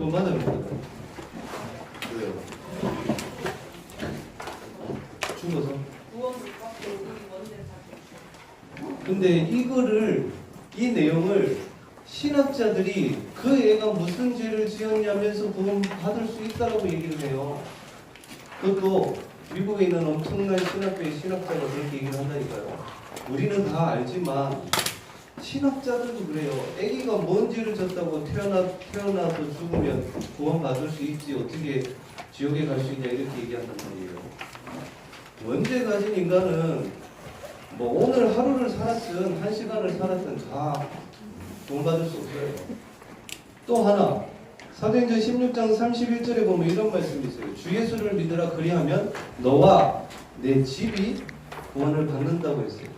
그건 맞아요. 왜요? 죽어서? 근데 이 내용을 신학자들이 그 애가 무슨 죄를 지었냐면서 구원 받을 수 있다라고 얘기를 해요. 그것도 미국에 있는 엄청난 신학교의 신학자가 그렇게 얘기를 한다니까요. 우리는 다 알지만 신학자들도 그래요. 애기가 뭔 죄를 졌다고 태어나서 죽으면 구원 받을 수 있지 어떻게 지옥에 갈 수 있냐 이렇게 얘기한단 말이에요. 원죄 가진 인간은 뭐 오늘 하루를 살았든 한 시간을 살았든 다 구원받을 수 없어요. 또 하나 사도행전 16장 31절에 보면 이런 말씀이 있어요. 주 예수를 믿으라 그리하면 너와 내 집이 구원을 받는다고 했어요.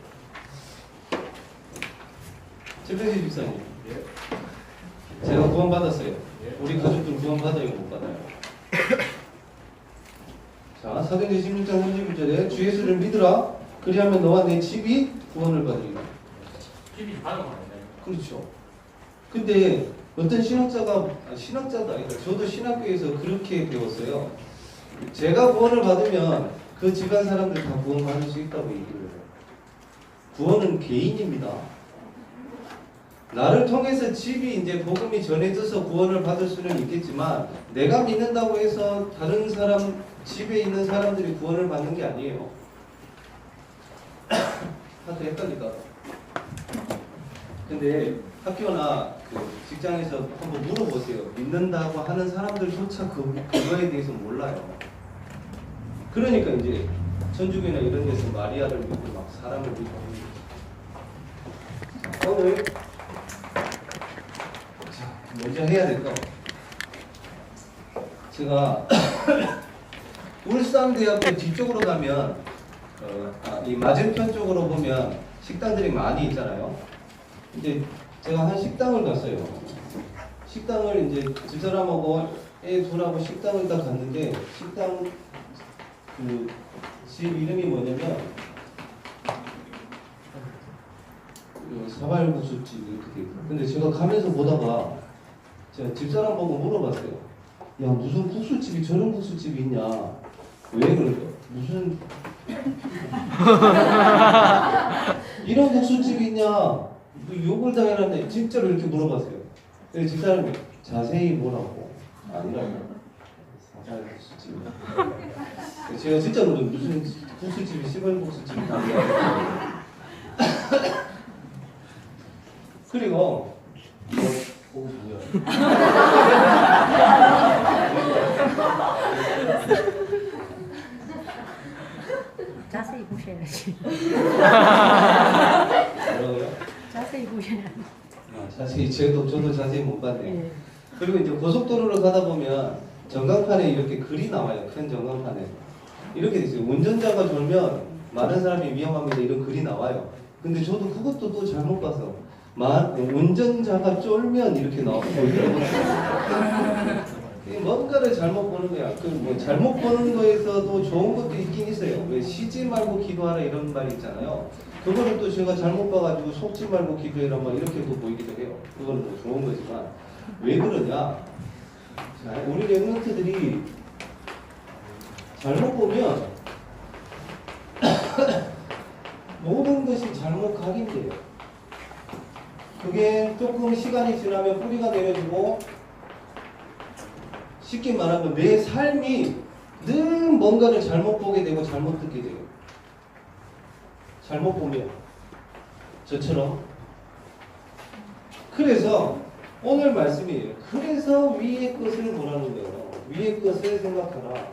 최평지 집사님, 제가 구원받았어요. 우리 가족들 구원받아요, 못 받아요? 자, 사도행전 16장 31절에 주 예수를 믿으라 그리하면 너와 내 집이 구원을 받으리라. 집이 받은 거아니에요? 그렇죠. 근데 어떤 신학자도 아니다. 저도 신학교에서 그렇게 배웠어요. 제가 구원을 받으면 그 집안 사람들 다 구원받을 수 있다고 얘기를 해요. 구원은 개인입니다. 나를 통해서 집이 이제 복음이 전해져서 구원을 받을 수는 있겠지만 내가 믿는다고 해서 다른 사람 집에 있는 사람들이 구원을 받는 게 아니에요. 다들 헷갈릴까? 근데 학교나 그 직장에서 한번 물어보세요. 믿는다고 하는 사람들조차 그거에 대해서 몰라요. 그러니까 이제 천주교나 이런 데서 마리아를 믿고 막 사람을 믿고 오늘 먼저 해야 될 거. 제가 울산대학교 뒤쪽으로 가면 이 맞은편 쪽으로 보면 식당들이 많이 있잖아요. 근데 제가 한 식당을 갔어요. 식당을 이제 집사람하고 애 둘하고 식당을 딱 갔는데 식당 그 집 이름이 뭐냐면 사발국수집 이렇게 돼 있어요. 근데 제가 가면서 보다가 제가 집사람 보고 물어봤어요. 야 무슨 국수집이 저런 국수집이 있냐? 왜 그럴까? 무슨 이런 국수집이 있냐? 욕을 당해놨네. 진짜로 이렇게 물어봤어요. 근데 집사람이 자세히 보라고 아니라고. 사발국수집. 제가 진짜로 무슨 국수집이 시발국수집이 아니야. 그리고 뭐야? 자세히 보셔야지. 뭐라고요? 자세히 보셔야지. 자세히 저도 자세히 못 봤네요. 그리고 이제 고속도로를 가다 보면 전광판에 이렇게 글이 나와요. 큰 전광판에 이렇게 돼 있어요. 운전자가 졸면 많은 사람이 위험합니다. 이런 글이 나와요. 근데 저도 그것도 또 잘못 봐서 운전자가 쫄면 이렇게 나오고 뭔가를 잘못 보는 거야. 그 뭐 잘못 보는 거에서도 좋은 것도 있긴 있어요. 왜 쉬지 말고 기도하라 이런 말이 있잖아요. 그거를 또 제가 잘못 봐가지고 속지 말고 기도해라 막 이렇게 또 보이기도 해요. 그거는 뭐 좋은 거지만 왜 그러냐? 자, 우리 랩런트들이 잘못 보면 모든 것이 잘못 각인돼요. 그게 조금 시간이 지나면 뿌리가 내려지고 쉽게 말하면 내 삶이 늘 뭔가를 잘못 보게 되고 잘못 듣게 돼요. 잘못 보면 저처럼. 그래서 오늘 말씀이에요. 그래서 위의 것을 보라는 거예요. 위의 것을 생각하라.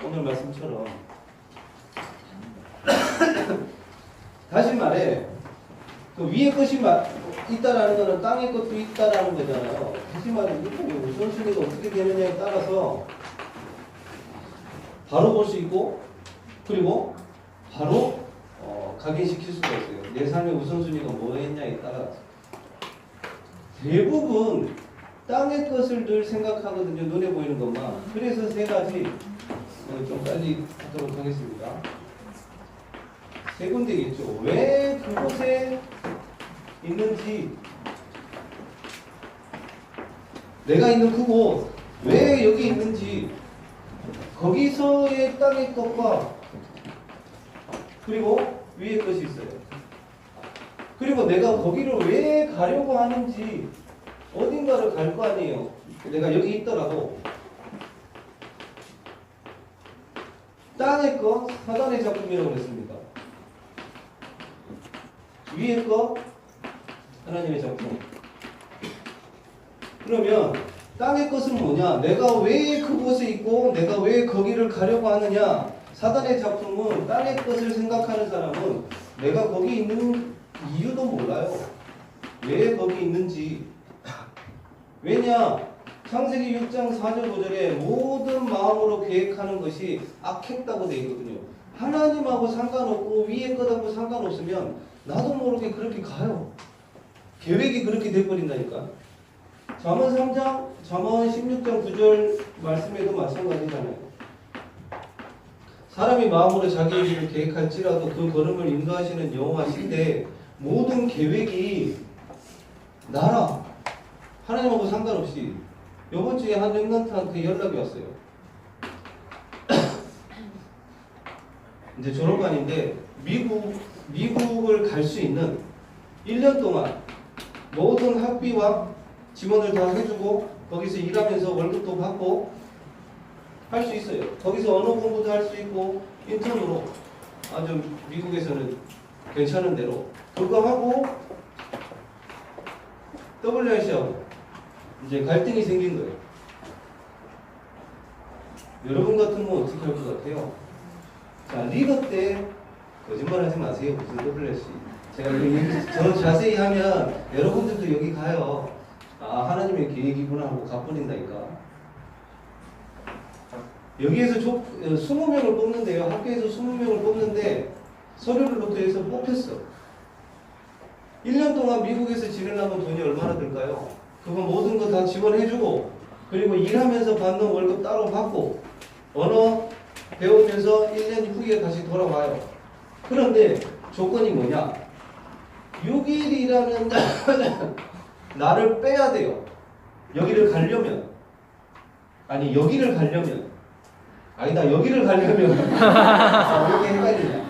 오늘 말씀처럼. 다시 말해 그 위의 것이 있다라는 것은 땅의 것도 있다라는 거잖아요. 다시 말해 우선순위가 어떻게 되느냐에 따라서 바로 볼 수 있고 그리고 바로 각인시킬 수가 있어요. 내 삶의 우선순위가 뭐였냐에 따라서. 대부분 땅의 것을 늘 생각하거든요. 눈에 보이는 것만. 그래서 세 가지 좀 빨리 하도록 하겠습니다. 세 군데겠죠. 왜 그곳에 있는지 내가 있는 그곳 왜 여기 있는지 거기서의 땅의 것과 그리고 위의 것이 있어요. 그리고 내가 거기를 왜 가려고 하는지 어딘가를 갈 거 아니에요. 내가 여기 있더라도 땅의 것 사단의 작품이라고 그랬습니다. 위의 것 하나님의 작품. 그러면 땅의 것은 뭐냐? 내가 왜 그곳에 있고 내가 왜 거기를 가려고 하느냐? 사단의 작품은 땅의 것을 생각하는 사람은 내가 거기 있는 이유도 몰라요. 왜 거기 있는지. 왜냐? 창세기 6장 4절 5절에 모든 마음으로 계획하는 것이 악했다고 되어 있거든요. 하나님하고 상관없고 위에 것하고 상관없으면 나도 모르게 그렇게 가요. 계획이 그렇게 돼버린다니까. 잠언 3장, 잠언 16장 9절 말씀에도 마찬가지잖아요. 사람이 마음으로 자기의 길을 계획할지라도 그 걸음을 인도하시는 여호와신데 모든 계획이 나라 하나님하고 상관없이 이번 주에 한 렘넌트한테 연락이 왔어요. 이제 졸업반인데 미국을 갈 수 있는 1년 동안 모든 학비와 지원을 다 해주고 거기서 일하면서 월급도 받고 할 수 있어요. 거기서 언어 공부도 할 수 있고 인턴으로 아주 미국에서는 괜찮은 대로 그거 하고 WRC하고 이제 갈등이 생긴 거예요. 여러분 같으면 어떻게 할 것 같아요? 자, 리더 때 거짓말하지 마세요. 무슨 WRC? 제가 더 자세히 하면 여러분들도 여기 가요. 아, 하나님의 계획이구나 하고 가버린다니까. 여기에서 20명을 뽑는데요. 학교에서 20명을 뽑는데 서류를 놓고 해서 뽑혔어. 1년 동안 미국에서 지내려면 돈이 얼마나 들까요? 그거 모든 거 다 지원해주고 그리고 일하면서 받는 월급 따로 받고 언어 배우면서 1년 후에 다시 돌아와요. 그런데 조건이 뭐냐? 6일이라는 나를 빼야 돼요. 여기를 가려면 아니 여기를 가려면 아니다 여기를 가려면 왜 이렇게 헷갈리냐?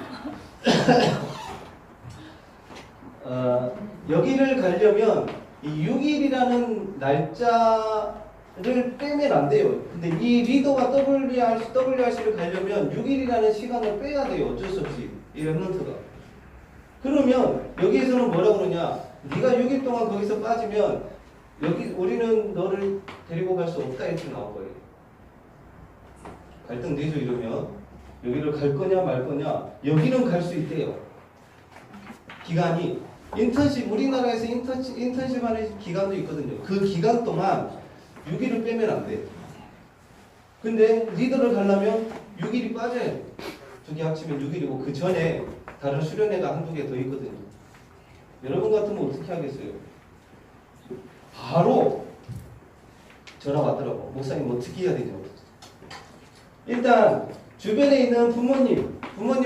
여기를 가려면 이 6일이라는 날짜를 빼면 안 돼요. 근데 이 리더가 WRC를 가려면 6일이라는 시간을 빼야 돼요. 어쩔 수 없이 이 렘넌트가. 그러면 여기에서는 뭐라 그러냐? 네가 6일 동안 거기서 빠지면 여기 우리는 너를 데리고 갈 수 없다 이렇게 나올 거예요. 갈등되죠. 이러면 여기를 갈 거냐 말 거냐. 여기는 갈 수 있대요. 기간이 인턴십 우리나라에서 인턴십 하는 기간도 있거든요. 그 기간 동안 6일을 빼면 안 돼. 근데 리더를 가려면 6일이 빠져요. 두 개 합치면 6일이고 그 전에 다른 수련회가 한두 개 더 있거든요. 여러분 같으면 어떻게 하겠어요? 바로 전화 왔더라고. 목사님 어떻게 해야 되죠? 일단 주변에 있는 부모님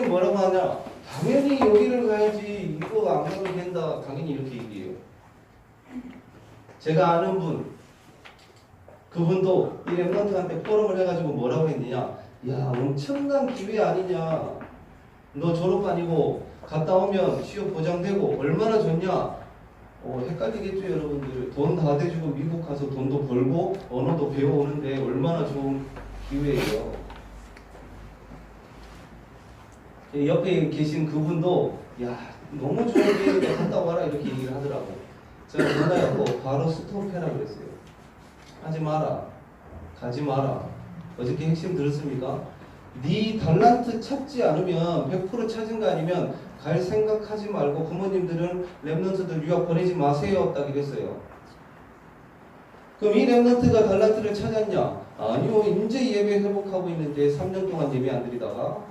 뭐라고 하냐? 당연히 여기를 가야지. 이거 안 가도 된다. 당연히 이렇게 얘기해요. 제가 아는 분, 그분도 이 렘넌트한테 포럼을 해가지고 뭐라고 했느냐? 야, 엄청난 기회 아니냐? 너 졸업반이고 갔다 오면 취업 보장되고 얼마나 좋냐? 헷갈리겠죠, 여러분들. 돈 다 대주고 미국 가서 돈도 벌고 언어도 배워오는데 얼마나 좋은 기회예요. 옆에 계신 그분도 야 너무 좋은 기회니까 갔다 와라 이렇게 얘기를 하더라고. 제가 전화했고 바로 스톱해라 그랬어요. 하지 마라. 가지 마라. 어저께 핵심 들었습니까? 네 달란트 찾지 않으면 100% 찾은 거 아니면 갈 생각하지 말고 부모님들은 렘넌트들 유학 보내지 마세요. 딱 이랬어요. 그럼 이 렘넌트가 달란트를 찾았냐? 아니요. 이제 예배 회복하고 있는데 3년 동안 예배 안 드리다가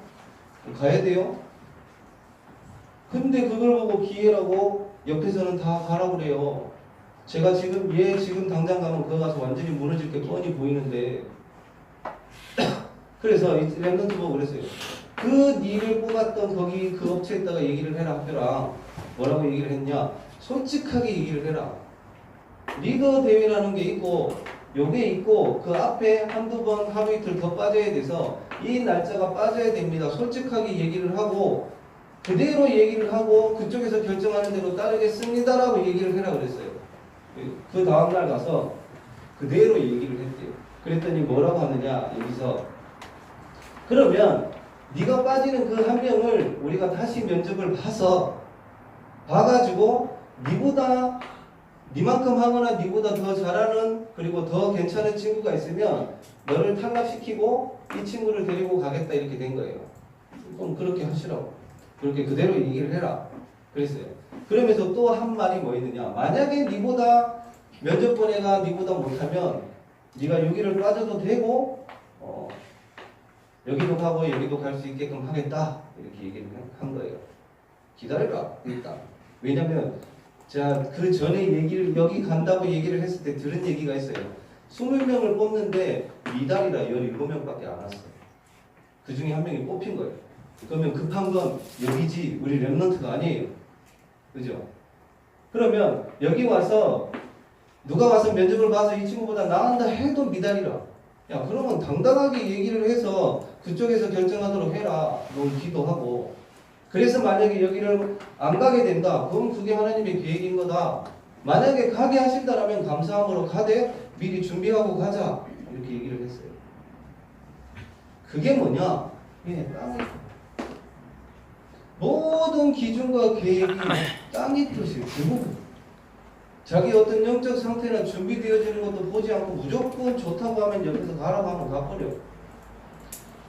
가야 돼요? 근데 그걸 보고 기회라고 옆에서는 다 가라고 그래요. 제가 지금 지금 당장 가면 그거 가서 완전히 무너질 게 뻔히 보이는데 그래서 이 렘넌트 보고 그랬어요. 그 니를 뽑았던 거기 그 업체에다가 얘기를 해라 학교랑 뭐라고 얘기를 했냐? 솔직하게 얘기를 해라. 리더 대회라는 게 있고 요게 있고 그 앞에 한두 번 하루 이틀 더 빠져야 돼서 이 날짜가 빠져야 됩니다. 솔직하게 얘기를 하고 그대로 얘기를 하고 그쪽에서 결정하는 대로 따르겠습니다라고 얘기를 해라 그랬어요. 그 다음날 가서 그대로 얘기를 했대요. 그랬더니 뭐라고 하느냐 여기서 그러면 네가 빠지는 그 한 명을 우리가 다시 면접을 봐가지고 네보다 니만큼 하거나 니보다 더 잘하는 그리고 더 괜찮은 친구가 있으면 너를 탈락시키고 이 친구를 데리고 가겠다 이렇게 된 거예요. 그럼 그렇게 하시라고. 그렇게 그대로 얘기를 해라. 그랬어요. 그러면서 또 한 말이 뭐 있느냐. 만약에 니보다 면접 본 애가 니보다 못하면 네가 여기를 빠져도 되고 여기도 가고 여기도 갈 수 있게끔 하겠다. 이렇게 얘기를 한 거예요. 기다려라. 일단. 왜냐면 자, 그 전에 얘기를 여기 간다고 얘기를 했을 때 들은 얘기가 있어요. 20명을 뽑는데 미달이라 17명밖에 안 왔어요. 그 중에 한 명이 뽑힌 거예요. 그러면 급한 건 여기지 우리 랩런트가 아니에요. 그죠? 그러면 여기 와서 누가 와서 면접을 봐서 이 친구보다 나은다 해도 미달이라. 야 그러면 당당하게 얘기를 해서 그쪽에서 결정하도록 해라. 넌 기도하고. 그래서 만약에 여기를 안 가게 된다. 그럼 그게 하나님의 계획인 거다. 만약에 가게 하신다라면 감사함으로 가되 미리 준비하고 가자. 이렇게 얘기를 했어요. 그게 뭐냐? 땅이 모든 기준과 계획이 땅이 뜻이에요. 대부분. 자기 어떤 영적 상태나 준비되어지는 것도 보지 않고 무조건 좋다고 하면 옆에서 가라고 하면 가버려.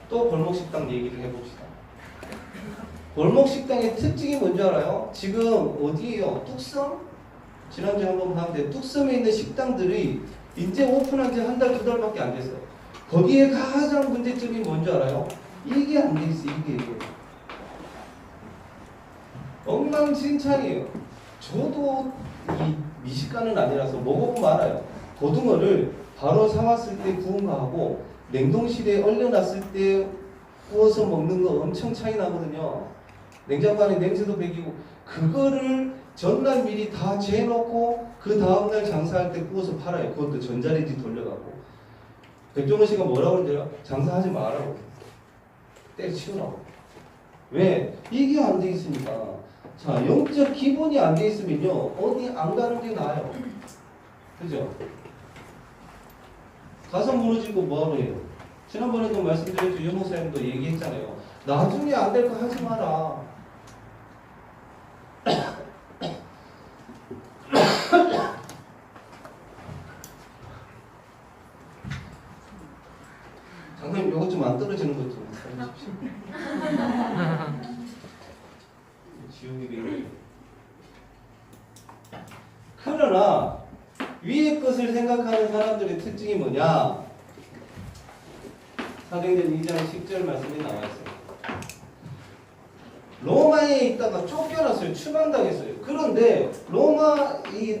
또 골목식당 얘기를 해봅시다. 골목식당의 특징이 뭔지 알아요? 지금 어디예요? 뚝섬? 지난주에 한번 봤는데 뚝섬에 있는 식당들이 이제 오픈한 지 한 달, 두 달밖에 안 됐어요. 거기에 가장 문제점이 뭔지 알아요? 이게 안 돼 있어, 이게. 엉망진창이에요. 저도 이 미식가는 아니라서 먹어보면 알아요. 고등어를 바로 사왔을 때 구운 거하고 냉동실에 얼려놨을 때 구워서 먹는 거 엄청 차이 나거든요. 냉장고 안에 냄새도 배기고 그거를 전날 미리 다 재놓고 그 다음날 장사할 때 구워서 팔아요. 그것도 전자레인지 돌려갖고. 백종원 씨가 뭐라고 그러더라? 장사하지 말라고. 때려치우라고. 왜? 이게 안 돼 있으니까. 자, 영적 기본이 안 돼 있으면요. 어디 안 가는 게 나아요. 그죠? 가서 무너지고 뭐하러 해요? 지난번에도 말씀드렸죠. 유 목사님도 얘기했잖아요. 나중에 안 될 거 하지 마라. 장사님 요거 좀 안 떨어지는 것 좀 해주십시오. 지옥이 그러나 위의 것을 생각하는 사람들의 특징이 뭐냐? 사도행전 2장 10절 말씀이 나와 있어요. 로마에 있다가 쫓겨났어요. 추방당했어요. 그런데 로마 이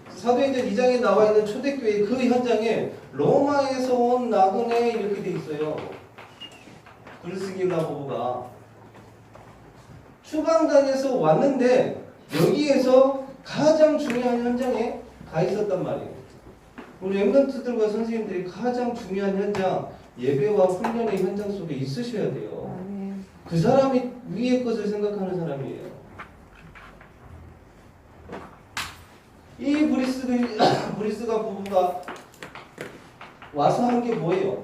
사도행전 2장에 나와 있는 초대교회 그 현장에 로마에서 온 나그네 이렇게 돼 있어요. 브리스길라 부부가 추방당해서 왔는데 여기에서 가장 중요한 현장에 가 있었단 말이에요. 우리 엠던트들과 선생님들이 가장 중요한 현장, 예배와 훈련의 현장 속에 있으셔야 돼요. 그 사람이 위의 것을 생각하는 사람이에요. 이 브리스가 부부가 와서 한 게 뭐예요?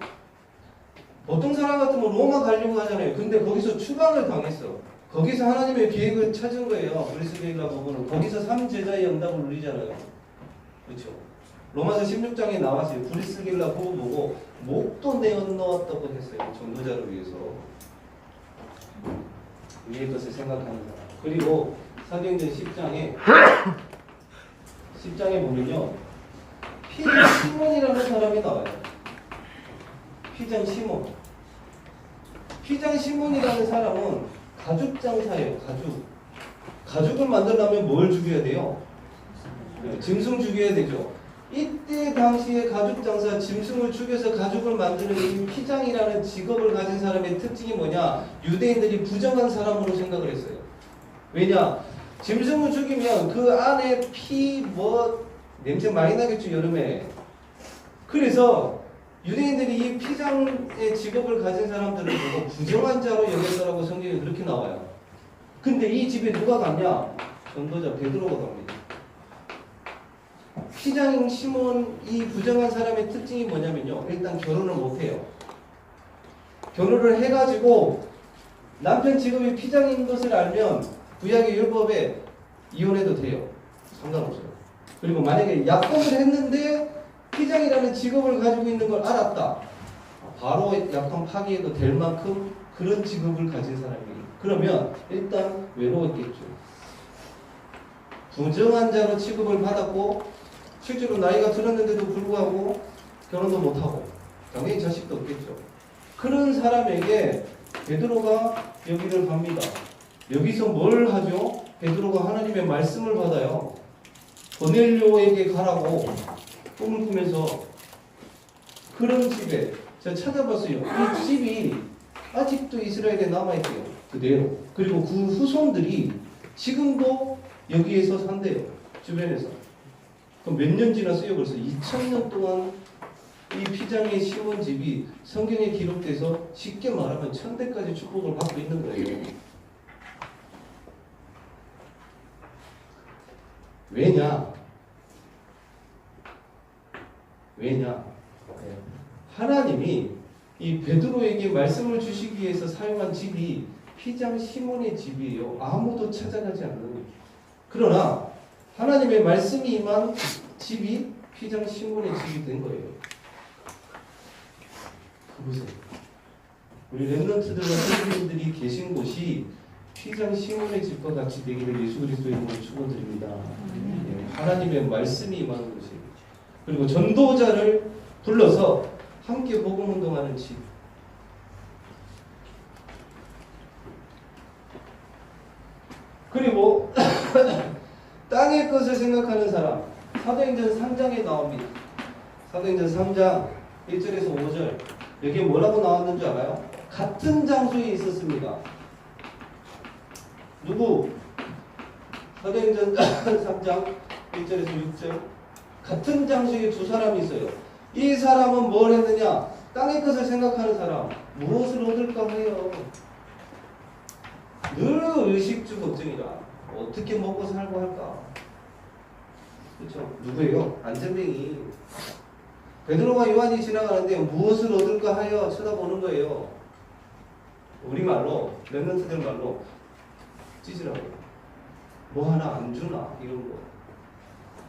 보통 사람 같으면 로마 가려고 하잖아요. 근데 거기서 추방을 당했어. 거기서 하나님의 계획을 찾은 거예요. 브리스게일라 부부는. 거기서 3제자의 영답을 누리잖아요. 그렇죠? 로마서 16장에 나왔어요. 브리스게일라 부부 보고 목도 내어놓았다고 했어요. 전도자를 위해서. 위의 것을 생각하는 사람. 그리고 사도행전 10장에 보면요. 피장 시몬이라는 사람이 나와요. 피장 시몬. 피장 시몬이라는 사람은 가죽 장사예요. 가죽을 만들려면 뭘 죽여야 돼요? 짐승 죽여야 되죠. 이때 당시에 가죽 장사, 짐승을 죽여서 가죽을 만드는 이 피장이라는 직업을 가진 사람의 특징이 뭐냐? 유대인들이 부정한 사람으로 생각을 했어요. 왜냐? 짐승을 죽이면 그 안에 피, 냄새 많이 나겠죠, 여름에. 그래서 유대인들이 이 피장의 직업을 가진 사람들을 보고 부정한 자로 여겼다라고 성경에 그렇게 나와요. 근데 이 집에 누가 갔냐? 전도자 베드로가 갑니다. 피장 시몬 이 부정한 사람의 특징이 뭐냐면요. 일단 결혼을 못해요. 결혼을 해가지고 남편 직업이 피장인 것을 알면 구약의 율법에 이혼해도 돼요. 상관없어요. 그리고 만약에 약혼을 했는데 피장이라는 직업을 가지고 있는 걸 알았다. 바로 약혼 파기해도 될 만큼 그런 직업을 가진 사람이에요. 그러면 일단 외로웠겠죠. 부정한 자로 취급을 받았고 실제로 나이가 들었는데도 불구하고 결혼도 못하고 당연히 자식도 없겠죠. 그런 사람에게 베드로가 여기를 갑니다. 여기서 뭘 하죠? 베드로가 하나님의 말씀을 받아요. 고넬료에게 가라고 꿈을 꾸면서 그런 집에 제가 찾아봤어요. 이 집이 아직도 이스라엘에 남아있대요. 그대로. 그리고 그 후손들이 지금도 여기에서 산대요. 주변에서. 그럼 몇 년 지났어요? 벌써 2000년 동안 이 피장의 시몬 집이 성경에 기록돼서 쉽게 말하면 천대까지 축복을 받고 있는 거예요. 왜냐? 하나님이 이 베드로에게 말씀을 주시기 위해서 사용한 집이 피장 시몬의 집이에요. 아무도 찾아가지 않는. 그러나 하나님의 말씀이 임한 집이 피장 시몬의 집이 된 거예요. 그곳에 우리 렘넌트들과 선생님들이 계신 곳이 피장 시몬의 집과 같이 되기를 예수 그리스도의 이름으로 축원드립니다. 하나님의 말씀이 임하는 곳이에요. 그리고 전도자를 불러서 함께 복음 운동하는 집. 그리고 땅의 것을 생각하는 사람. 사도행전 3장에 나옵니다. 사도행전 3장 1절에서 5절. 여기에 뭐라고 나왔는 줄 알아요? 같은 장소에 있었습니다. 누구? 사도행전 3장 1절에서 6절. 같은 장소에 두 사람이 있어요. 이 사람은 뭘 했느냐? 땅의 것을 생각하는 사람. 무엇을 얻을까 해요. 늘 의식주 걱정이라. 어떻게 먹고 살고 할까? 그렇죠? 누구예요? 안전뱅이. 베드로와 요한이 지나가는데 무엇을 얻을까 하여 쳐다보는 거예요. 우리말로, 렘넌트들 말로 찌질하고 뭐 하나 안 주나? 이런 거.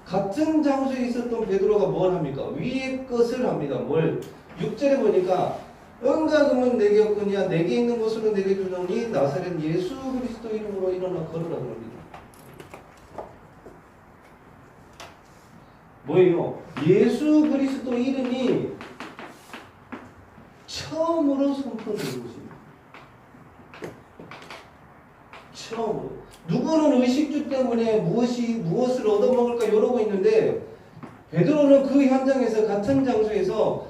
같은 장소에 있었던 베드로가 뭘 합니까? 위의 것을 합니다. 뭘? 6절에 보니까 은과 금은 내게 없거니와 내게 있는 것으로 내게 주노니 나사렛 예수 그리스도 이름으로 일어나 걸으라 그럽니다. 뭐예요? 예수 그리스도 이름이 처음으로 선포된 것입니다. 처음으로. 누구는 의식주 때문에 무엇을 얻어먹을까 이러고 있는데 베드로는 그 현장에서 같은 장소에서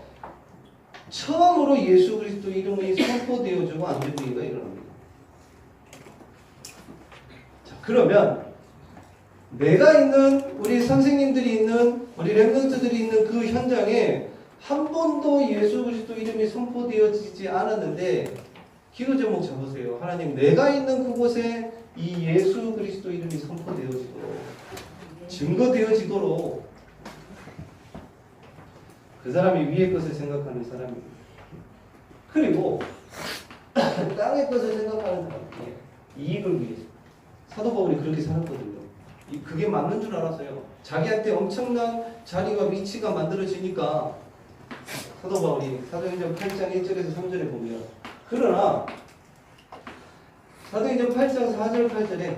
처음으로 예수 그리스도 이름이 선포되어지고 안전비가 일어납니다. 자, 그러면 내가 있는 우리 선생님들이 있는 우리 렘넌트들이 있는 그 현장에 한 번도 예수 그리스도 이름이 선포되어지지 않았는데 기도 제목 잡으세요. 하나님 내가 있는 그곳에 이 예수 그리스도 이름이 선포되어지도록 증거되어지도록 그 사람이 위의 것을 생각하는 사람입니다. 그리고 땅의 것을 생각하는 사람 이익을 위해서 사도 바울이 그렇게 살았거든요. 그게 맞는 줄 알았어요. 자기한테 엄청난 자리와 위치가 만들어지니까 사도 바울이 사도행전 8장 1절에서 3절에 보면 그러나 사도행전 8장 4절 8절에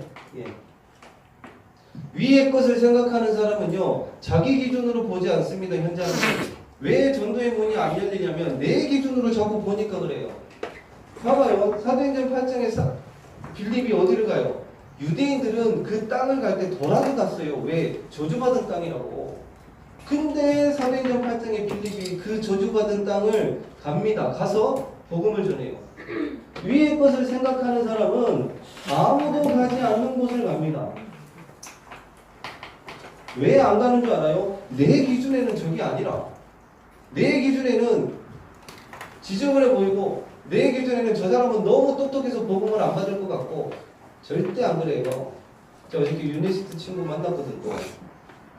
위의 것을 생각하는 사람은요 자기 기준으로 보지 않습니다. 현장에서. 왜 전도의 문이 안 열리냐면 내 기준으로 자꾸 보니까 그래요. 봐봐요. 사도행전 8장에 빌립이 어디를 가요? 유대인들은 그 땅을 갈 때 도라도 갔어요. 왜? 저주받은 땅이라고. 근데 사도행전 8장에 빌립이 그 저주받은 땅을 갑니다. 가서 복음을 전해요. 위의 것을 생각하는 사람은 아무도 가지 않는 곳을 갑니다. 왜 안 가는 줄 알아요? 내 기준에는 저기 아니라 내 기준에는 지저분해 보이고 내 기준에는 저 사람은 너무 똑똑해서 복음을 안 받을 것 같고 절대 안 그래요. 제가 어저께 유니스트 친구 만났거든요.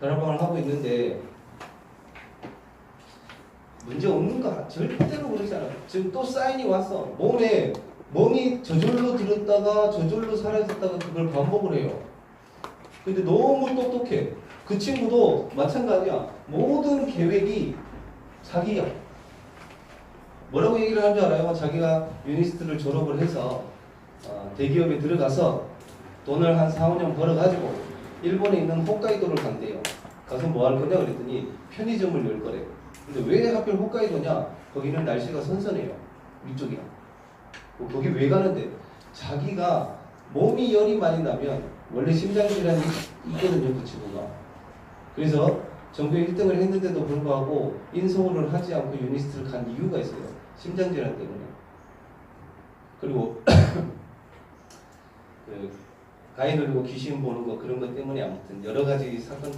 다락방을 하고 있는데 문제 없는 거 절대로 그러지 않아요. 지금 또 사인이 왔어. 몸에 멍이 저절로 들었다가 저절로 사라졌다가 그걸 반복을 해요. 근데 너무 똑똑해. 그 친구도 마찬가지야. 모든 계획이 자기야. 뭐라고 얘기를 하는 줄 알아요? 자기가 유니스트를 졸업을 해서 대기업에 들어가서 돈을 한 4, 5년 벌어가지고 일본에 있는 홋카이도를 간대요. 가서 뭐 할 거냐 그랬더니 편의점을 열 거래. 근데 왜 하필 홋카이도냐? 거기는 날씨가 선선해요. 위쪽이야. 거기 왜 가는데? 자기가 몸이 열이 많이 나면 원래 심장질환이 있거든요, 그 친구가. 그래서 전교에 1등을 했는데도 불구하고 인서울을 하지 않고 유니스트를 간 이유가 있어요. 심장질환 때문에. 그리고 그 가위 눌리고 귀신 보는 거 그런 것 때문에 아무튼 여러 가지 사건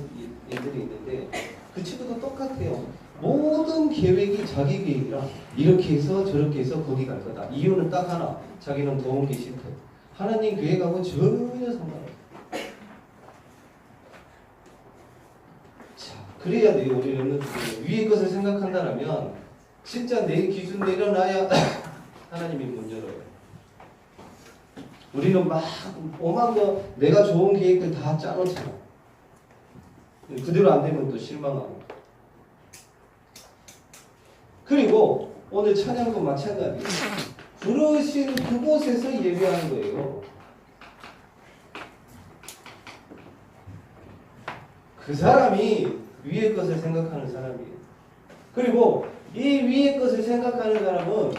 일들이 있는데 그 친구도 똑같아요. 모든 계획이 자기 계획이라 이렇게 해서 저렇게 해서 거기 갈 거다. 이유는 딱 하나. 자기는 도움 게 싫대. 하나님 계획하고 전혀 상관없어. 자, 그래야 돼요. 우리 렘넌트들은 위의 것을 생각한다면 진짜 내 기준 내려놔야 하나님이 문 열어요. 우리는 막 오만 거 내가 좋은 계획들 다 짜놓잖아. 그대로 안 되면 또 실망하고. 그리고 오늘 찬양도 마찬가지. 부르신 그곳에서 예배하는 거예요. 그 사람이 위의 것을 생각하는 사람이에요. 그리고 이 위의 것을 생각하는 사람은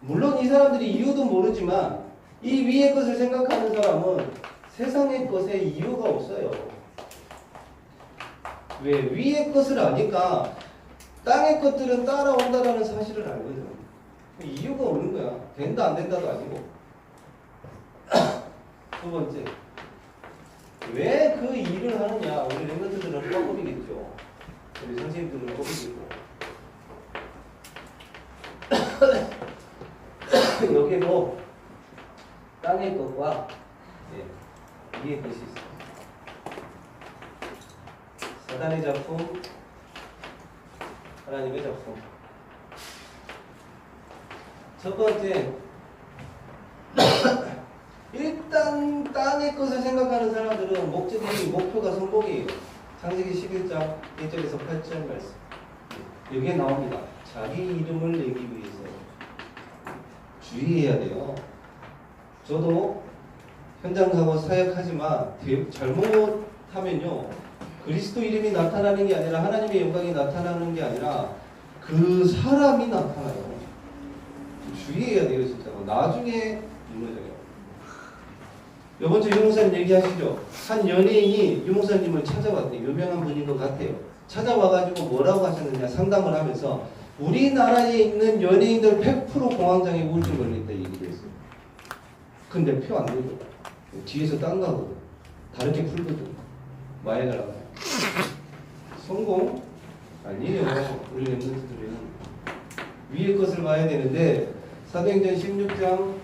물론 이 사람들이 이유도 모르지만 이 위의 것을 생각하는 사람은 세상의 것에 이유가 없어요. 왜? 위의 것을 아니까 땅의 것들은 따라온다라는 사실을 알거든. 이유가 없는 거야. 된다 안 된다도 아니고. 두 번째, 왜 그 일을 하느냐? 우리 렘넌트들은 껌껌이겠죠. 우리 선생님들은 껌이겠고. 여기도 땅의 것과 위의 것이 있어요. 사단의 작품, 하나님의 작품. 첫 번째, 일단 땅의 것을 생각하는 사람들은 목표가 성공이에요. 창세기 11장 1절에서 8절 말씀. 여기에 나옵니다. 자기 이름을 내기 위해서 주의해야 돼요. 저도 현장 가고 사역하지만 잘못하면요, 그리스도 이름이 나타나는 게 아니라 하나님의 영광이 나타나는 게 아니라 그 사람이 나타나요. 주의해야 돼요, 진짜로. 나중에 무너져요. 이번 주 유목사님 얘기하시죠. 한 연예인이 유목사님을 찾아왔대요. 유명한 분인 것 같아요. 찾아와가지고 뭐라고 하셨느냐 상담을 하면서 우리나라에 있는 연예인들 100% 공황장애 우울증 걸린다 얘기를 했어요. 근데 표 안 들거든. 뒤에서 딴 거거든. 다르게 풀거든. 마약을 하고. 성공? 아니에요. 우리 렘넌트들은 위의 것을 봐야 되는데 사도행전 16장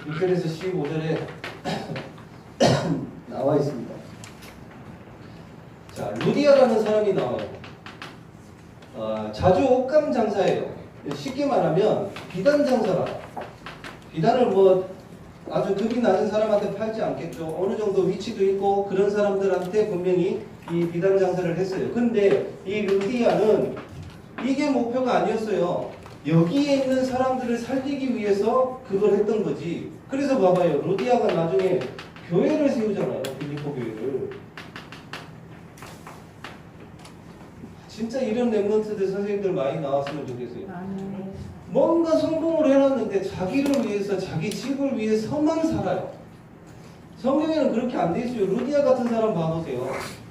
6절에서 15절에 나와 있습니다. 자, 루디아라는 사람이 나와요. 자주 옷감 장사예요. 쉽게 말하면 비단 장사라. 비단을 뭐 아주 급이 낮은 사람한테 팔지 않겠죠. 어느 정도 위치도 있고 그런 사람들한테 분명히 이 비단 장사를 했어요. 근데 이 루디아는 이게 목표가 아니었어요. 여기에 있는 사람들을 살리기 위해서 그걸 했던 거지. 그래서 봐봐요. 루디아가 나중에 교회를 세우잖아요. 빌립보 교회를. 진짜 이런 렘넌트들 선생님들 많이 나왔으면 좋겠어요. 뭔가 성공을 해놨는데 자기를 위해서 자기 집을 위해서만 살아요. 성경에는 그렇게 안 돼 있어요. 루디아 같은 사람 봐보세요.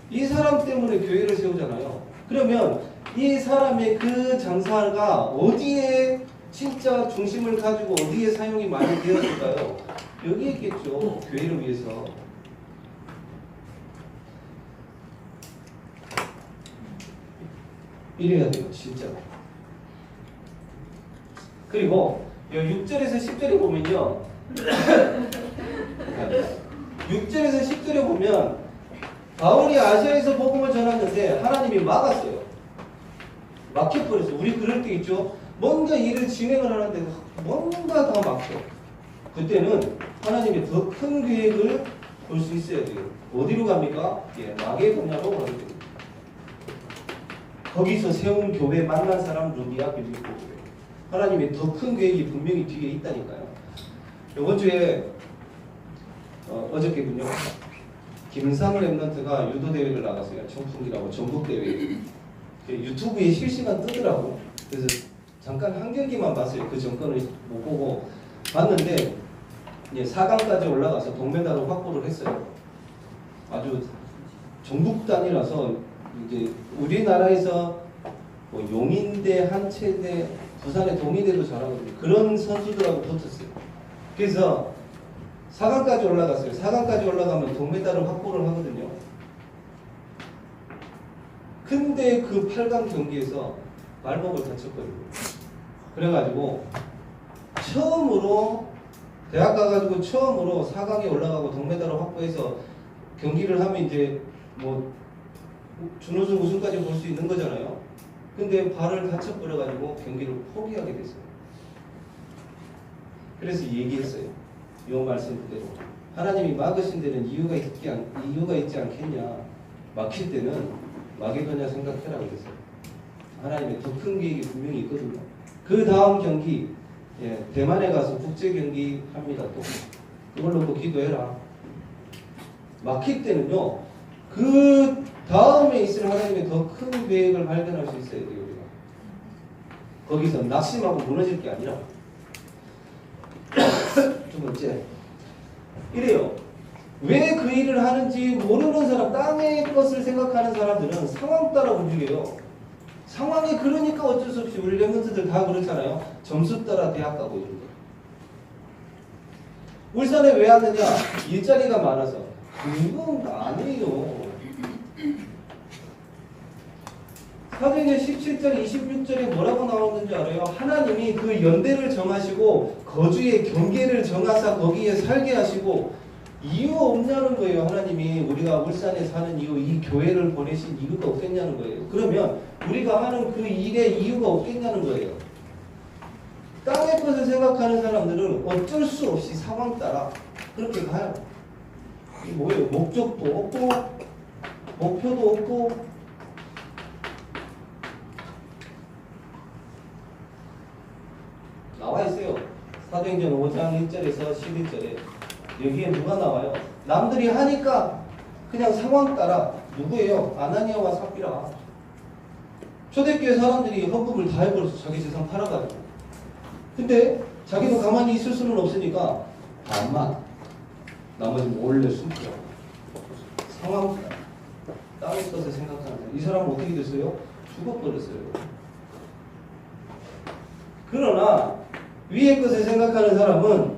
이 사람 때문에 교회를 세우잖아요. 그러면 이 사람의 그 장사가 어디에 진짜 중심을 가지고 어디에 사용이 많이 되었을까요? 여기 있겠죠. 교회를 위해서. 이래야 돼요, 진짜. 그리고 6절에서 10절에 보면요. 6절에서 10절에 보면 바울이 아시아에서 복음을 전하는데 하나님이 막았어요. 막혀버렸어요. 우리 그럴 때 있죠. 뭔가 일을 진행을 하는데 뭔가 다 막혀. 그때는 하나님의 더 큰 계획을 볼 수 있어야 돼요. 어디로 갑니까? 마게도냐로 가게 됩니다. 거기서 세운 교회 만난 사람 누구야? 빌립보 교회. 하나님의 더 큰 계획이 분명히 뒤에 있다니까요. 이번 주에 어저께군요. 김상 랩런트가 유도 대회를 나갔어요. 청풍기라고 전국 대회. 유튜브에 실시간 뜨더라고. 그래서 잠깐 한 경기만 봤어요. 그 전권을 못 보고 봤는데 4강까지 올라가서 동메달을 확보를 했어요. 아주 전국 단위라서 이제 우리나라에서 뭐 용인대, 한체대, 부산의 동의대도 잘하거든요. 그런 선수들하고 붙었어요. 그래서 4강까지 올라갔어요. 4강까지 올라가면 동메달을 확보를 하거든요. 근데 그 8강 경기에서 발목을 다쳤거든요. 그래가지고 처음으로 대학 가가지고 처음으로 4강에 올라가고 동메달을 확보해서 경기를 하면 이제 뭐 준우승 우승까지 볼 수 있는 거잖아요. 근데 발을 다쳐버려가지고 경기를 포기하게 됐어요. 그래서 얘기했어요. 이 말씀 그대로. 하나님이 막으신 데는 이유가 있지 않겠냐. 막힐 때는 마게도냐 생각해라 그랬어요. 하나님의 더 큰 계획이 분명히 있거든요. 그 다음 경기 대만에 가서 국제 경기 합니다. 또 그걸 놓고 기도해라. 막힐 때는요. 그 다음에 있을 하나님의 더 큰 계획을 발견할 수 있어야 돼요. 우리가. 거기서 낙심하고 무너질 게 아니라. 두 번째, 이래요. 왜 그 일을 하는지 모르는 사람, 땅의 것을 생각하는 사람들은 상황 따라 움직여요. 상황이 그러니까 어쩔 수 없이 우리 랩런트들 다 그렇잖아요. 점수 따라 대학 가고 이런 거. 울산에 왜 왔느냐? 일자리가 많아서. 그건 아니에요. 사도행전 17장 26절에 뭐라고 나오는지 알아요? 하나님이 그 연대를 정하시고 거주의 경계를 정하사 거기에 살게 하시고 이유 없냐는 거예요. 하나님이 우리가 울산에 사는 이유, 이 교회를 보내신 이유가 없겠냐는 거예요. 그러면 우리가 하는 그 일에 이유가 없겠냐는 거예요. 땅의 것을 생각하는 사람들은 어쩔 수 없이 상황 따라 그렇게 가요. 이게 뭐예요? 목적도 없고 목표도 없고 나와 있어요. 사도행전 5장 1절에서 11절에 여기에 누가 나와요? 남들이 하니까 그냥 상황 따라 누구예요? 아나니아와 삽비라. 초대교회 사람들이 헌금을 다 해버려서 자기 재산 팔아가지고. 근데 자기도 가만히 있을 수는 없으니까 반만 나머지 몰래 숨기라고. 상황 따라 땅의 것을 생각하는 이 사람은 어떻게 됐어요? 죽어버렸어요. 그러나 위의 것을 생각하는 사람은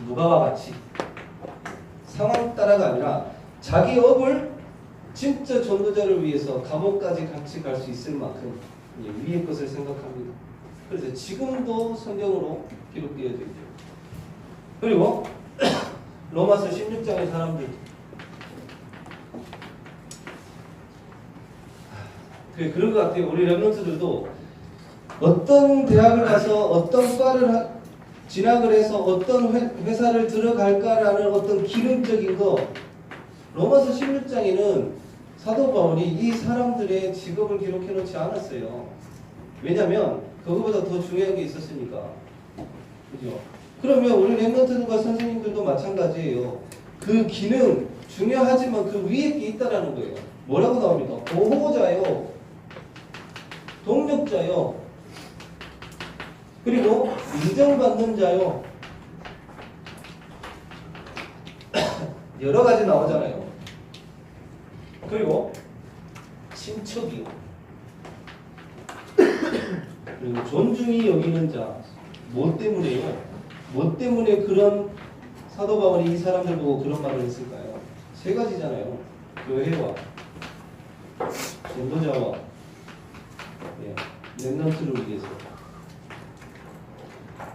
누가와 같이 상황 따라가 아니라 자기 업을 진짜 전도자를 위해서 감옥까지 같이 갈 수 있을 만큼 위의 것을 생각합니다. 그래서 지금도 성경으로 기록되어져 있죠. 그리고 로마서 16장의 사람들 그런 것 같아요. 우리 랩런트들도 어떤 대학을 가서 어떤 과를 진학을 해서 어떤 회사를 들어갈까라는 어떤 기능적인 거 로마서 16장에는 사도 바울이 이 사람들의 직업을 기록해 놓지 않았어요. 왜냐하면 그거보다 더 중요한 게 있었으니까. 그죠? 그러면 우리 랩런트들과 선생님들도 마찬가지예요. 그 기능 중요하지만 그 위에 게 있다라는 거예요. 뭐라고 나옵니까? 보호자요, 동력자요, 그리고 인정받는 자요. 여러 가지 나오잖아요. 그리고 친척이요. 그리고 존중이 여기는 자. 뭐 때문에요? 뭐 때문에 그런 사도 바울이 이 사람들 보고 그런 말을 했을까요? 세 가지잖아요. 교회와 전도자와 렘넌트를 위해서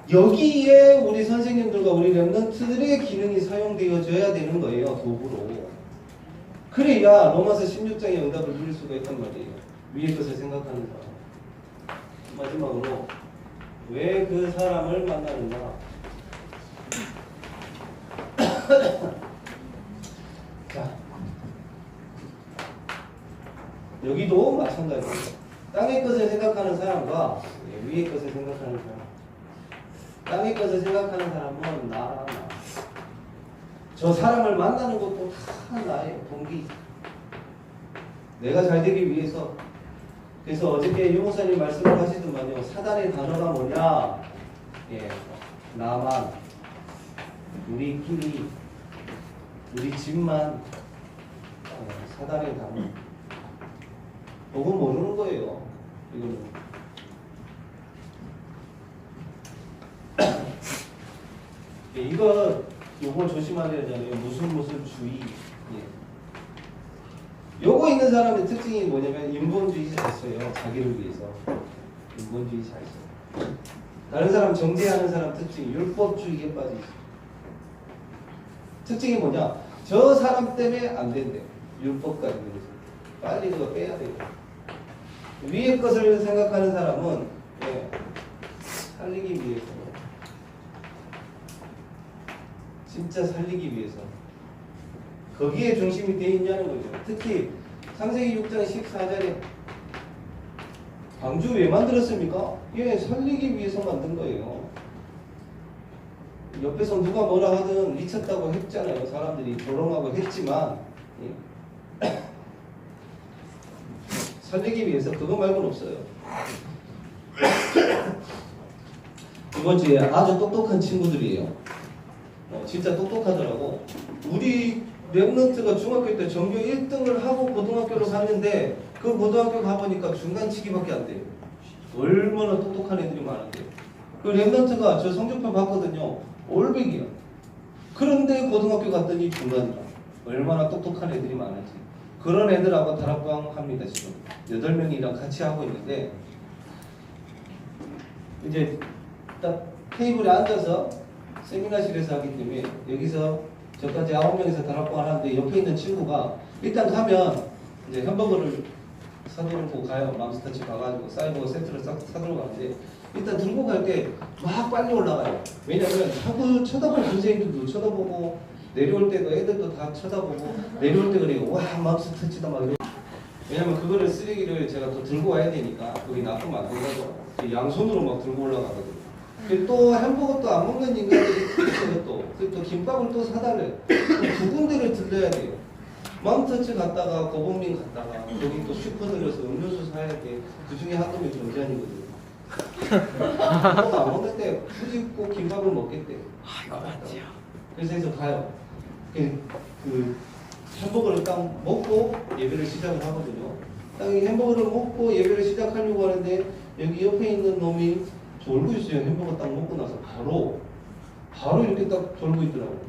여기에 우리 선생님들과 우리 렘넌트들의 기능이 사용되어져야 되는 거예요. 도구로. 그래야 로마서 16장의 응답을 누릴 수가 있단 말이에요. 위의 것을 생각하는 사람. 마지막으로 왜 그 사람을 만나는가? 자, 여기도 마찬가지예요. 땅의 것을 생각하는 사람과 위의 것을 생각하는 사람. 땅의 것을 생각하는 사람은 나랑 나. 저 사람을 만나는 것도 다 나의 동기. 내가 잘 되기 위해서. 그래서 어저께 유 목사님 말씀을 하시더만요. 사단의 단어가 뭐냐? 나만, 우리끼리, 우리 집만. 사단의 단어. 그거 모르는 거예요. 이거는. 요거 조심하셔야 되잖아요. 무슨 주의. 요거 있는 사람의 특징이 뭐냐면 인본주의 잘 써요. 자기를 위해서. 인본주의 잘 써요. 다른 사람 정죄하는 사람 특징이 율법주의에 빠져 있어요. 특징이 뭐냐? 저 사람 때문에 안 된대. 율법까지 그래서 빨리 그거 빼야 돼요. 위의 것을 생각하는 사람은 살리기 위해서, 진짜 살리기 위해서 거기에 중심이 되어 있냐는 거죠. 특히 창세기 6장 14절에 방주 왜 만들었습니까? 살리기 위해서 만든 거예요. 옆에서 누가 뭐라 하든 미쳤다고 했잖아요. 사람들이 조롱하고 했지만 살리기 위해서. 그거 말고는 없어요. 이번 주에 아주 똑똑한 친구들이에요. 진짜 똑똑하더라고. 우리 렘넌트가 중학교 때 전교 1등을 하고 고등학교로 갔는데 그 고등학교 가보니까 중간치기밖에 안 돼요. 얼마나 똑똑한 애들이 많은데. 그 렘넌트가 저 성적표 봤거든요. 올백이야. 그런데 고등학교 갔더니 중간이라. 얼마나 똑똑한 애들이 많은지. 그런 애들하고 다락방 합니다. 지금 8명이랑 같이 하고 있는데 이제 딱 테이블에 앉아서 세미나실에서 하기 때문에 여기서 저까지 9명이서 다락방을 하는데 옆에 있는 친구가 일단 가면 이제 햄버거를 사들고 가요. 맘스터치 가가지고 사이버거 세트를 사들고 가는데 일단 들고 갈 때 막 빨리 올라가요. 왜냐면 자꾸 쳐다보고 선생님들도 쳐다보고 내려올 때도 애들도 다 쳐다보고 내려올 때 그래요. 와 맘스터치다 막 이러고. 왜냐면 그거를 쓰레기를 제가 또 들고 와야 되니까 거기 놔두면 안 된다고 양손으로 막 들고 올라가거든요. 또 햄버거 안 먹는 인간들이 있어요. 또 김밥을 또 사달래요. 두 군데를 들려야 돼요. 맘터치 갔다가 거북민 갔다가 거기 또 슈퍼 들려서 음료수 사야 돼. 그 중에 한 놈이 정지환이거든요. 햄버거 안 먹는데 굳이 꼭 김밥을 먹겠대. 그래서 가요. 그 햄버거를 딱 먹고 예배를 시작을 하거든요. 딱 이 햄버거를 먹고 예배를 시작하려고 하는데 여기 옆에 있는 놈이 졸고 있어요. 햄버거 딱 먹고 나서 바로 이렇게 딱 졸고 있더라고.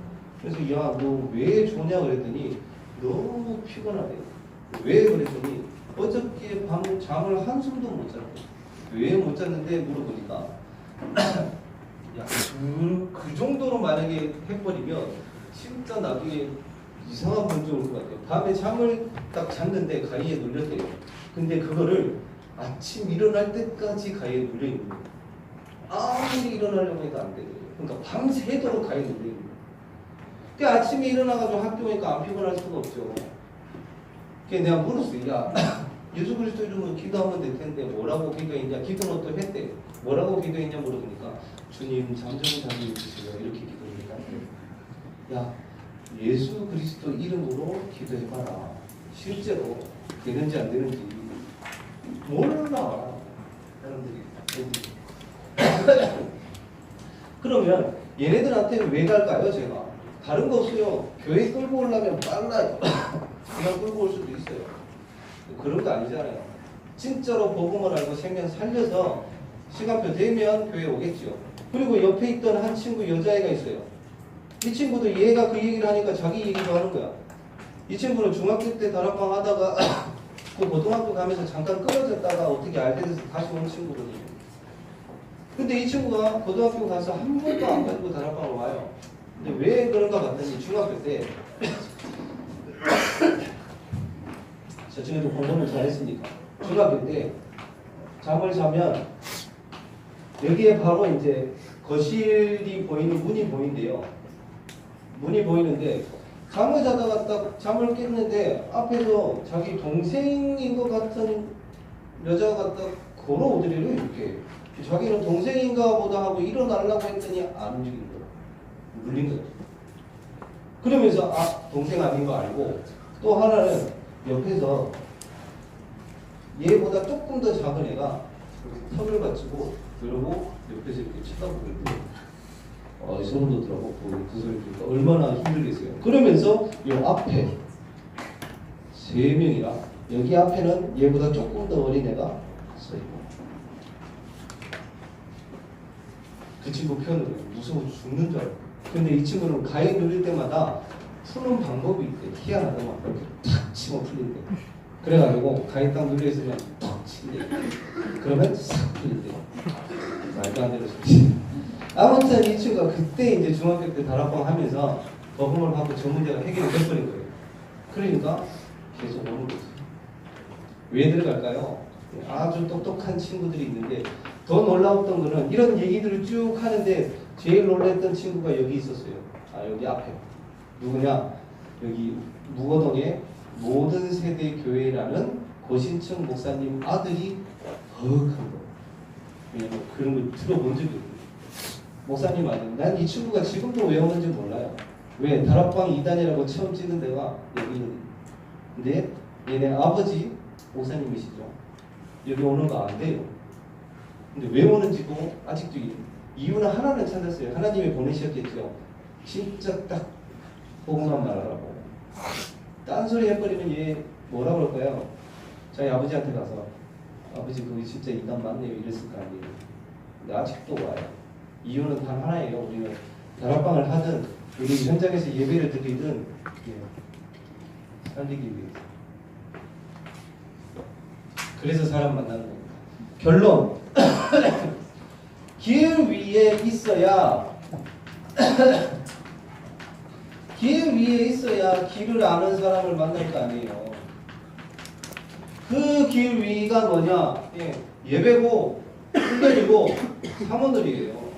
그래서 야 너 왜 조냐 그랬더니 너무 피곤하대. 왜 그랬더니 어저께 밤 잠을 한숨도 못 잤대. 왜 못 잤는데 물어보니까 야 그 정도로 만약에 해버리면 진짜 나중에 이상한 문제 올 것 같아요. 밤에 잠을 딱 잤는데 가위에 눌렸대요. 근데 그거를 아침 일어날 때까지 가위에 눌려 있는 거예요. 아무리 일어나려고 해도 안 되거든요. 그러니까 밤새도록 가위에 눌려 있는 거예요. 그 아침에 일어나가지고 학교 오니까 안 피곤할 수가 없죠. 그래서 내가 물었어요. 야 예수 그리스도 이름으로 기도하면 될 텐데 뭐라고 기도했냐? 기도는 또 했대. 뭐라고 기도했냐 물어보니까 주님 잠 좀 자게 해주세요. 이렇게 기도했다. 야 예수 그리스도 이름으로 기도해봐라. 실제로 되는지 안 되는지 몰라 사람들이. 그러면 얘네들한테 왜 갈까요? 제가 다른 거 없어요. 교회 끌고 오려면 빨라요. 그냥 끌고 올 수도 있어요. 그런 거 아니잖아요. 진짜로 복음을 알고 생명 살려서 시간표 되면 교회 오겠죠. 그리고 옆에 있던 한 친구 여자애가 있어요. 이 친구도 얘가 그 얘기를 하니까 자기 얘기도 하는 거야. 이 친구는 중학교 때 다락방 하다가 그 고등학교 가면서 잠깐 끊어졌다가 어떻게 알게 돼서 다시 온 친구거든요. 근데 이 친구가 고등학교 가서 한 번도 안 가지고 다락방을 와요. 근데 왜 그런가 봤더니 중학교 때 저 친구도 공부를 잘했으니까 중학교 때 잠을 자면 여기에 바로 이제 거실이 보이는 문이 보인대요. 문이 보이는데 잠을 자다가 딱 잠을 깼는데 앞에서 자기 동생인 것 같은 여자가 딱 걸어오더래요. 이렇게 자기는 동생인가 보다 하고 일어나려고 했더니 안 움직인 거야. 물린 거야. 그러면서 아 동생 아닌 거 알고 또 하나는 옆에서 얘보다 조금 더 작은 애가 턱을 받치고 그러고 옆에서 이렇게 쳐다보고 있고 소름 돋더라고. 그 소리 들으니까 얼마나 힘들겠어요. 그러면서 이 앞에 세 명이라 여기 앞에는 얘보다 조금 더 어린 애가 서 있고 그 친구 표현으로 무서워 죽는 줄 알고. 근데 이 친구는 가해 누릴 때마다 푸는 방법이 있대. 희한하더만 이렇게 탁 치고 풀린대. 그래가지고 가해 딱 눌려 있으면 탁 친대. 그러면 싹 풀린대. 말도 안 되는 소리. 아무튼 이 친구가 그때 이제 중학교 때 다락방 하면서 버금을 받고 저 문제가 해결이 돼버린 거예요. 그러니까 계속 오는 거죠. 왜 들어갈까요? 아주 똑똑한 친구들이 있는데 더 놀라웠던 거는 이런 얘기들을 쭉 하는데 제일 놀랐던 친구가 여기 있었어요. 여기 앞에. 누구냐? 여기 무거동의 모든 세대 교회라는 고신청 목사님 아들이 허욱한 거. 왜냐면 그런 걸 들어본 적이 없어요. 목사님 아들. 난 이 친구가 지금도 왜 오는지 몰라요. 왜? 다락방 2단이라고 처음 찍은 데가 여기는. 근데 얘네 아버지 목사님이시죠. 여기 오는 거 안 돼요. 근데 왜 오는지도 아직도 이유는 하나는 찾았어요. 하나님이 보내셨겠죠. 진짜 딱 복음만 말하라고. 딴소리 해버리면 얘 뭐라 그럴까요? 저희 아버지한테 가서 아버지 그거 진짜 이단 맞네요 이랬을 거 아니에요. 근데 아직도 와요. 이유는 단 하나예요. 우리는 다락방을 하든 우리 현장에서 예배를 드리든 살리기 위해서. 그래서 사람 만나는 겁니다. 결론. 길 위에 있어야 길 위에 있어야 길을 아는 사람을 만날 거 아니에요. 그 길 위가 뭐냐? 예배고 훈련이고 사모들이에요.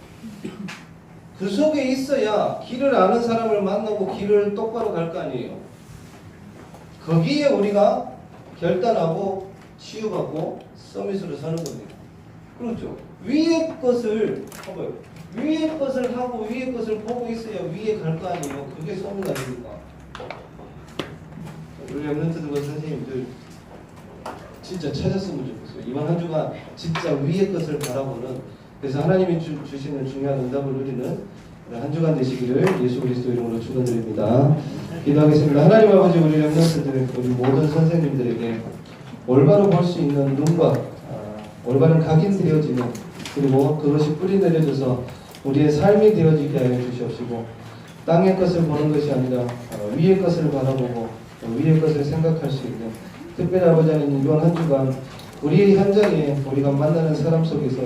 그 속에 있어야 길을 아는 사람을 만나고 길을 똑바로 갈 거 아니에요. 거기에 우리가 결단하고 치유받고 서밋으로 서는 겁니다. 그렇죠. 위의 것을 봐봐요. 위의 것을 하고 위의 것을 보고 있어야 위에 갈 거 아니에요. 그게 서밋 아닙니까? 우리 랩런트들과 선생님들 진짜 찾았으면 좋겠어요. 이번 한 주간 진짜 위의 것을 바라보는, 그래서 하나님이 주시는 중요한 응답을 누리는 한 주간 되시기를 예수 그리스도 이름으로 축원드립니다. 기도하겠습니다. 하나님 아버지, 우리 랩런트들, 우리 모든 선생님들에게 올바로 볼 수 있는 눈과 올바른 각인되어지는, 그리고 그것이 뿌리 내려져서 우리의 삶이 되어지게 하여 주시옵시고, 땅의 것을 보는 것이 아니라 위의 것을 바라보고 위의 것을 생각할 수 있는, 특별히 아버지 하나님 이번 한 주간 우리의 현장에 우리가 만나는 사람 속에서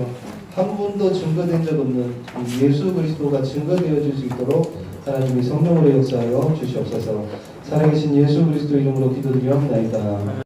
한 분도 증거된 적 없는 예수 그리스도가 증거되어질 수 있도록 하나님이 성령으로 역사하여 주시옵소서. 살아계신 예수 그리스도 이름으로 기도드리옵나이다.